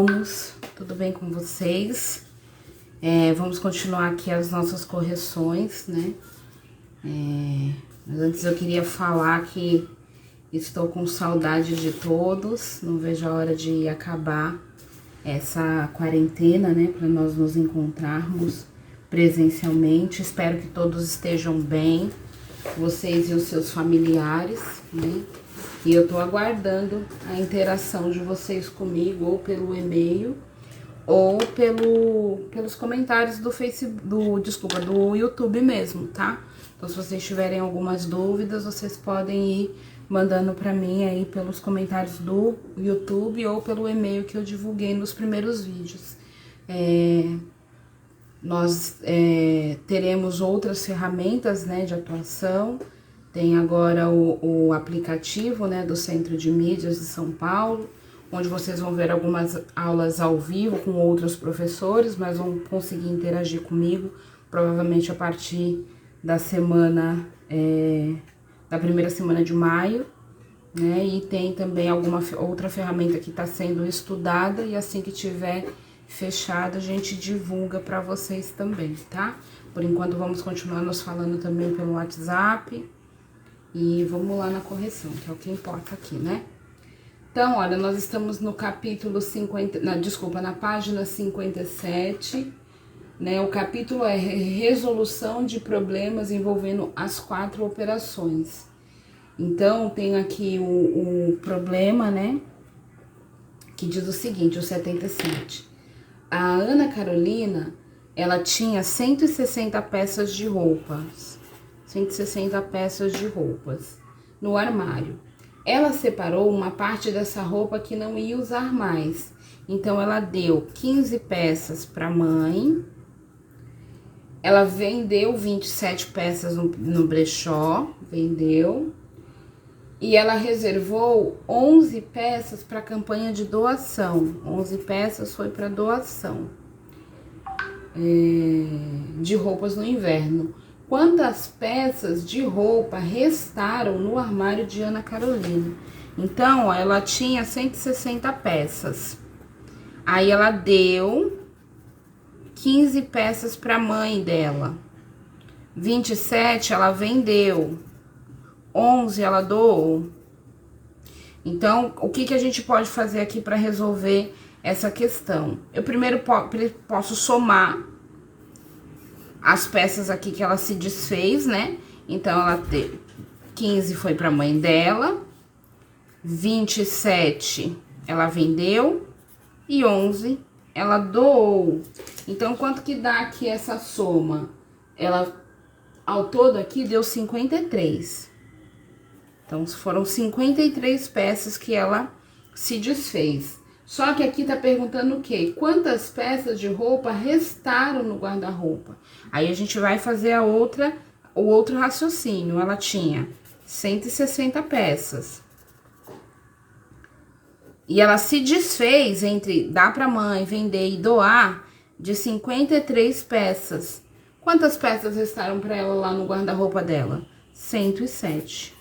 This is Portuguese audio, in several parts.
vamos? Tudo bem com vocês? Vamos continuar aqui as nossas correções, né? Mas antes eu queria falar que estou com saudade de todos, não vejo a hora de acabar essa quarentena, né? Para nós nos encontrarmos presencialmente. Espero que todos estejam bem, vocês e os seus familiares, né? E eu tô aguardando a interação de vocês comigo, ou pelo e-mail, ou pelos comentários do Facebook, do YouTube mesmo, tá? Então, se vocês tiverem algumas dúvidas, vocês podem ir mandando pra mim aí pelos comentários do YouTube ou pelo e-mail que eu divulguei nos primeiros vídeos. Nós teremos outras ferramentas, né, de atuação. Tem agora o aplicativo, né, do Centro de Mídias de São Paulo, onde vocês vão ver algumas aulas ao vivo com outros professores, mas vão conseguir interagir comigo, provavelmente a partir da semana, da primeira semana de maio, né? E tem também alguma outra ferramenta que está sendo estudada, e assim que tiver fechada, a gente divulga para vocês também, tá? Por enquanto, vamos continuar nos falando também pelo WhatsApp. E vamos lá na correção, que é o que importa aqui, né? Então, olha, nós estamos no capítulo 50, na página 57, né? O capítulo é resolução de problemas envolvendo as 4 operações. Então, tem aqui o problema, né? Que diz o seguinte, o 77. A Ana Carolina, ela tinha 160 peças de roupas. 160 peças de roupas no armário. Ela separou uma parte dessa roupa que não ia usar mais. Então, ela deu 15 peças para a mãe. Ela vendeu 27 peças no brechó, vendeu. E ela reservou 11 peças para a campanha de doação. 11 peças foi para doação de roupas no inverno. Quantas peças de roupa restaram no armário de Ana Carolina? Então, ó, ela tinha 160 peças. Aí ela deu 15 peças para a mãe dela. 27 ela vendeu. 11 ela doou. Então, o que a gente pode fazer aqui para resolver essa questão? Eu primeiro posso somar as peças aqui que ela se desfez, né? Então, ela teve 15 foi pra mãe dela, 27 ela vendeu e 11 ela doou. Então, quanto que dá aqui essa soma? Ela, ao todo aqui, deu 53. Então, foram 53 peças que ela se desfez. Só que aqui tá perguntando o quê? Quantas peças de roupa restaram no guarda-roupa? Aí a gente vai fazer o outro raciocínio. Ela tinha 160 peças. E ela se desfez entre dar pra mãe, vender e doar de 53 peças. Quantas peças restaram pra ela lá no guarda-roupa dela? 107.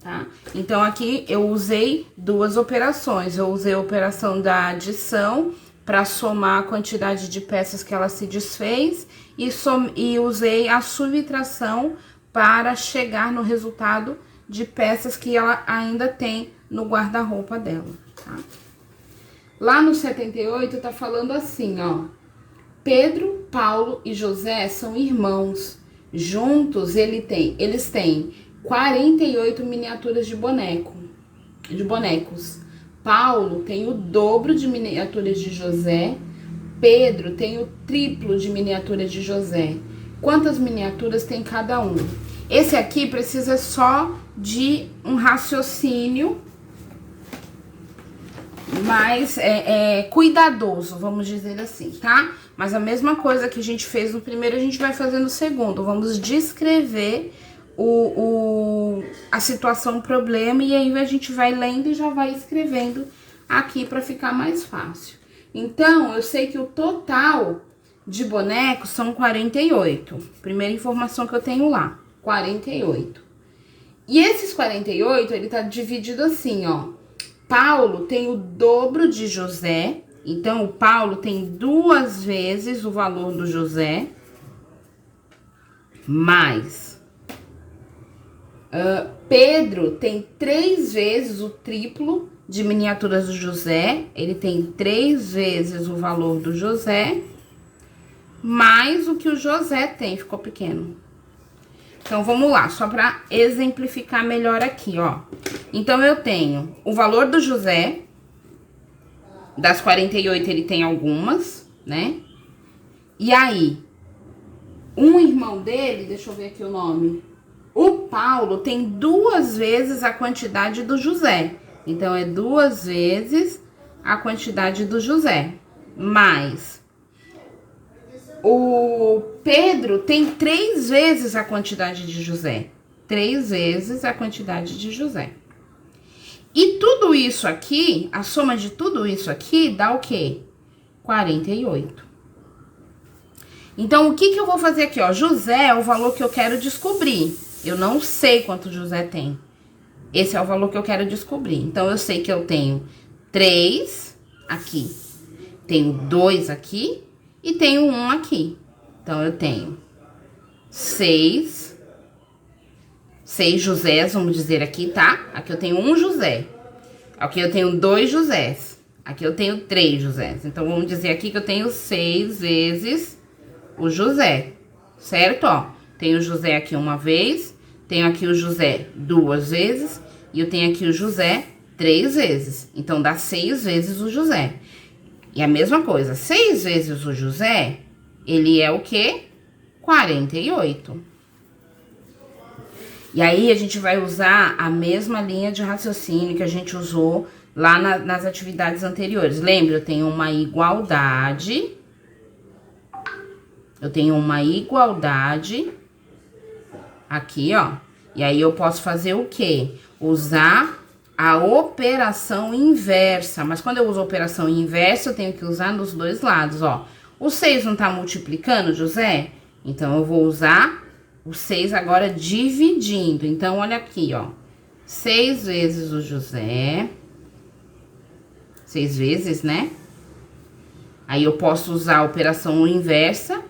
Tá? Então, aqui eu usei 2 operações. Eu usei a operação da adição para somar a quantidade de peças que ela se desfez e usei a subtração para chegar no resultado de peças que ela ainda tem no guarda-roupa dela, tá? Lá no 78 tá falando assim, ó. Pedro, Paulo e José são irmãos. Juntos eles têm 48 miniaturas de bonecos. Paulo tem o dobro de miniaturas de José. Pedro tem o triplo de miniaturas de José. Quantas miniaturas tem cada um? Esse aqui precisa só de um raciocínio mais cuidadoso, vamos dizer assim, tá? Mas a mesma coisa que a gente fez no primeiro, a gente vai fazer no segundo. Vamos descrever a situação, o problema, e aí a gente vai lendo e já vai escrevendo aqui para ficar mais fácil. Então, eu sei que o total de bonecos são 48. Primeira informação que eu tenho lá, 48. E esses 48, ele tá dividido assim, ó. Paulo tem o dobro de José, então o Paulo tem 2 vezes o valor do José, mais Pedro tem 3 vezes o triplo de miniaturas do José, ele tem 3 vezes o valor do José, mais o que o José tem, ficou pequeno. Então, vamos lá, só para exemplificar melhor aqui, ó. Então, eu tenho o valor do José, das 48 ele tem algumas, né? E aí, um irmão dele, deixa eu ver aqui o nome, o Paulo tem 2 vezes a quantidade do José. Então, é 2 vezes a quantidade do José, mais o Pedro tem 3 vezes a quantidade de José. 3 vezes a quantidade de José. E tudo isso aqui, a soma de tudo isso aqui dá o quê? 48. Então, o que eu vou fazer aqui, ó? José é o valor que eu quero descobrir. Eu não sei quanto José tem. Esse é o valor que eu quero descobrir. Então, eu sei que eu tenho 3 aqui. Tenho 2 aqui. E tenho 1 aqui. Então, eu tenho 6 Josés, vamos dizer aqui, tá? Aqui eu tenho 1 José. Aqui eu tenho 2 Josés. Aqui eu tenho 3 Josés. Então, vamos dizer aqui que eu tenho 6 vezes o José. Certo? Ó, tenho o José aqui uma vez. Tenho aqui o José 2 vezes. E eu tenho aqui o José 3 vezes. Então, dá 6 vezes o José. E a mesma coisa, 6 vezes o José, ele é o quê? 48. E aí, a gente vai usar a mesma linha de raciocínio que a gente usou lá nas atividades anteriores. Lembra? Eu tenho uma igualdade. Eu tenho uma igualdade aqui, ó. E aí, eu posso fazer o quê? Usar a operação inversa. Mas quando eu uso a operação inversa, eu tenho que usar nos 2 lados, ó. O 6 não tá multiplicando, José? Então, eu vou usar o 6 agora dividindo. Então, olha aqui, ó. 6 vezes o José. 6 vezes, né? Aí, eu posso usar a operação inversa.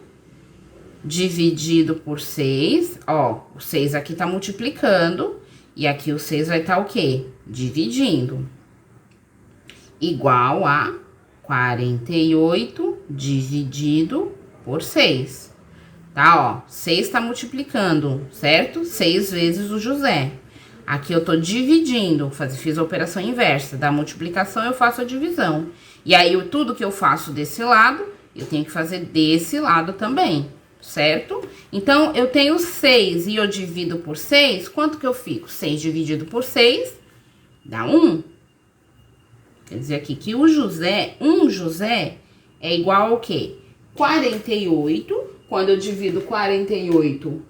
Dividido por 6. Ó, o 6 aqui tá multiplicando. E aqui o 6 vai estar o quê? Dividindo. Igual a 48 dividido por 6. Tá, ó. 6 tá multiplicando, certo? 6 vezes o José. Aqui eu tô dividindo, fiz a operação inversa. Da multiplicação eu faço a divisão. E aí, tudo que eu faço desse lado, eu tenho que fazer desse lado também. Certo? Então, eu tenho 6 e eu divido por 6, quanto que eu fico? 6 dividido por 6 dá 1. Quer dizer aqui que o José, um José, é igual ao quê? 48, quando eu divido 48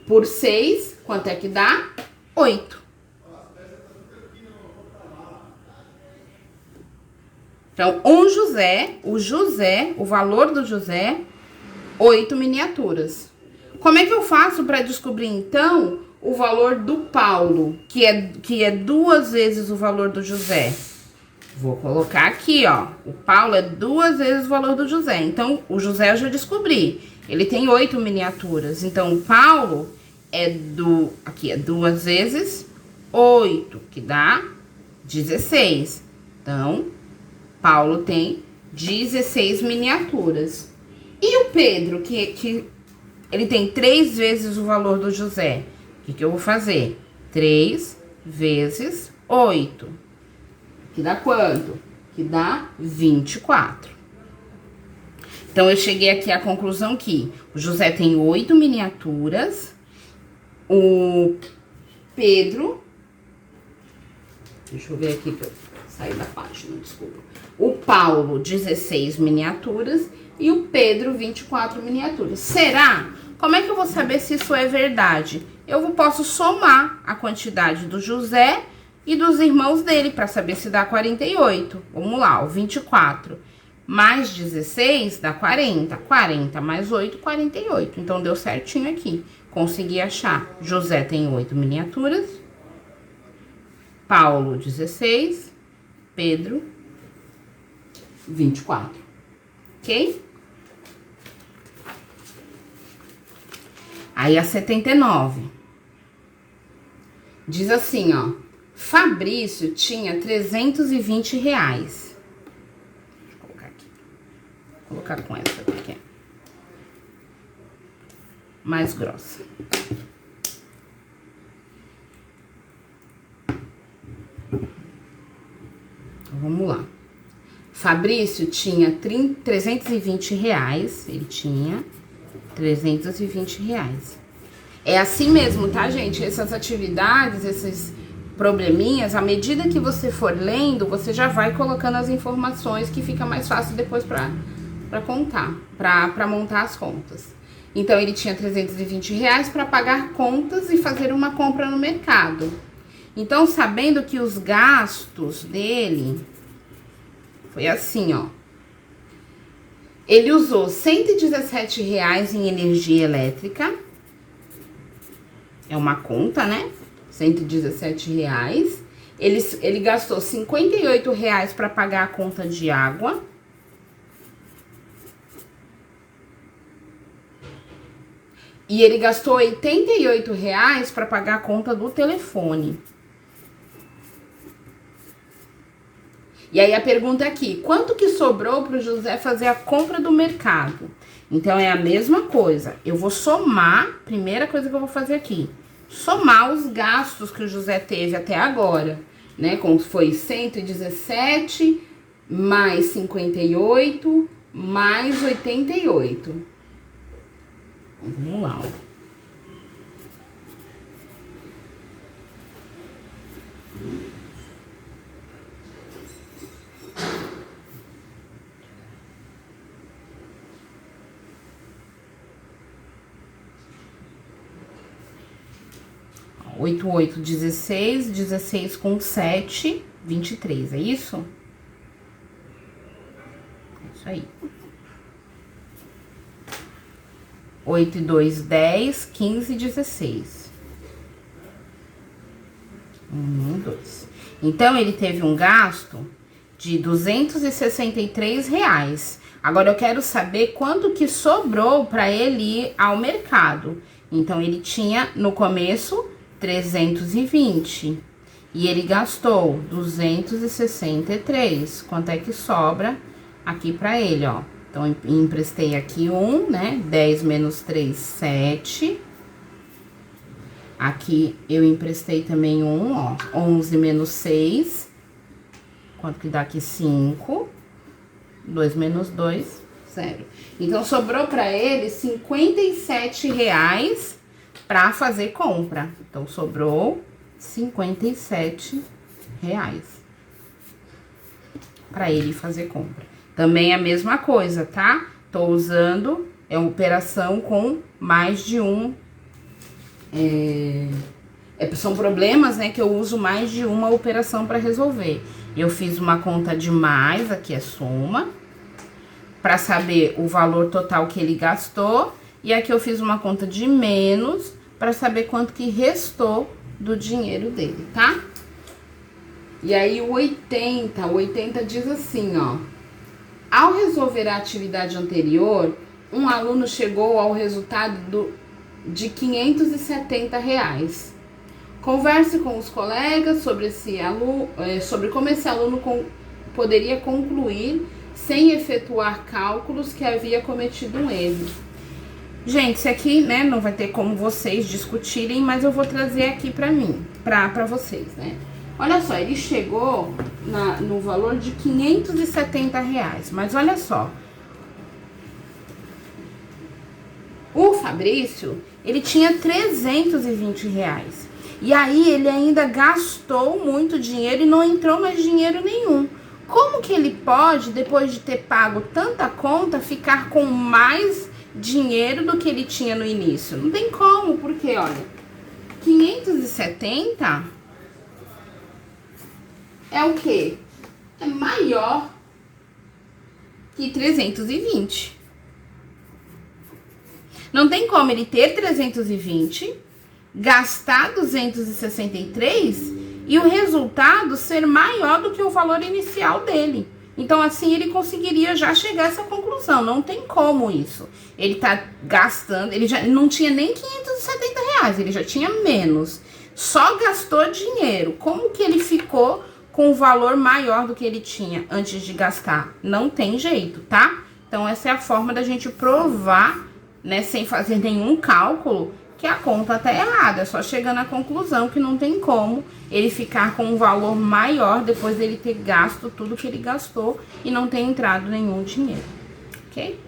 por 6, quanto é que dá? 8. Então, o valor do José, 8 miniaturas. Como é que eu faço para descobrir, então, o valor do Paulo, que é 2 vezes o valor do José? Vou colocar aqui, ó. O Paulo é 2 vezes o valor do José. Então, o José eu já descobri. Ele tem 8 miniaturas. Então, o Paulo aqui é 2 vezes 8, que dá 16. Então, Paulo tem 16 miniaturas. E o Pedro, que ele tem 3 vezes o valor do José. O que eu vou fazer? 3 vezes 8. Que dá quanto? Que dá 24. Então, eu cheguei aqui à conclusão que o José tem 8 miniaturas. O Pedro... Deixa eu ver aqui que eu saí da página, desculpa. O Paulo, 16 miniaturas. E o Pedro, 24 miniaturas. Será? Como é que eu vou saber se isso é verdade? Eu posso somar a quantidade do José e dos irmãos dele para saber se dá 48. Vamos lá, o 24 mais 16 dá 40. 40 mais 8, 48. Então, deu certinho aqui. Consegui achar. José tem 8 miniaturas. Paulo, 16, Pedro, 24. Ok? Aí a 79. Diz assim, ó. Fabrício tinha 320 reais. Deixa eu colocar aqui. Vou colocar com essa aqui. Mais grossa. Então, vamos lá. Fabrício tinha 320 reais. Ele tinha 320 reais. É assim mesmo, tá, gente? Essas atividades, esses probleminhas, à medida que você for lendo, você já vai colocando as informações que fica mais fácil depois pra contar, pra montar as contas. Então, ele tinha 320 reais para pagar contas e fazer uma compra no mercado. Então, sabendo que os gastos dele foi assim, ó. Ele usou 117 reais em energia elétrica. É uma conta, né? 117 reais. Ele gastou 58 reais para pagar a conta de água. E ele gastou 88 reais para pagar a conta do telefone. E aí a pergunta é aqui, quanto que sobrou para o José fazer a compra do mercado? Então, é a mesma coisa. Eu vou somar, primeira coisa que eu vou fazer aqui, somar os gastos que o José teve até agora, né? Como foi 117, mais 58, mais 88. Vamos lá, ó. Oito, 8, 16, 16 com 7, 23, é isso? É isso aí. 8 e 2, 10, 15, 16. 1, 2. Então, ele teve um gasto de 263 reais. Agora, eu quero saber quanto que sobrou para ele ir ao mercado. Então, ele tinha, no começo, 320. E ele gastou 263. Quanto é que sobra aqui para ele, ó? Então, emprestei aqui 1, né? 10 menos 3, 7. Aqui, eu emprestei também 1, ó. 11 menos 6. Quanto que dá aqui? 5. 2 menos 2, 0. Então, sobrou para ele 57 reais para fazer compra. Então, sobrou 57 reais para ele fazer compra. Também a mesma coisa, tá? Tô usando, é uma operação com mais de um... são problemas, né, que eu uso mais de uma operação para resolver. Eu fiz uma conta de mais, aqui é soma, para saber o valor total que ele gastou. E aqui eu fiz uma conta de menos, para saber quanto que restou do dinheiro dele, tá? E aí o 80 diz assim, ó. Ao resolver a atividade anterior, um aluno chegou ao resultado de 570 reais. Converse com os colegas sobre como esse aluno poderia concluir sem efetuar cálculos que havia cometido um erro. Gente, isso aqui, né, não vai ter como vocês discutirem, mas eu vou trazer aqui pra mim, pra vocês, né? Olha só, ele chegou no valor de 570 reais, mas olha só. O Fabrício, ele tinha 320 reais. E aí, ele ainda gastou muito dinheiro e não entrou mais dinheiro nenhum. Como que ele pode, depois de ter pago tanta conta, ficar com mais dinheiro do que ele tinha no início? Não tem como, porque, olha, 570 é o quê? É maior que 320. Não tem como ele ter 320, gastar 263 e o resultado ser maior do que o valor inicial dele. Então, assim, ele conseguiria já chegar a essa conclusão. Não tem como isso. Ele tá gastando, ele já não tinha nem 570 reais, ele já tinha menos. Só gastou dinheiro. Como que ele ficou com um valor maior do que ele tinha antes de gastar? Não tem jeito, tá? Então, essa é a forma da gente provar, né, sem fazer nenhum cálculo, que a conta tá errada. É só chegando à conclusão que não tem como ele ficar com um valor maior depois dele ter gasto tudo que ele gastou e não ter entrado nenhum dinheiro, ok?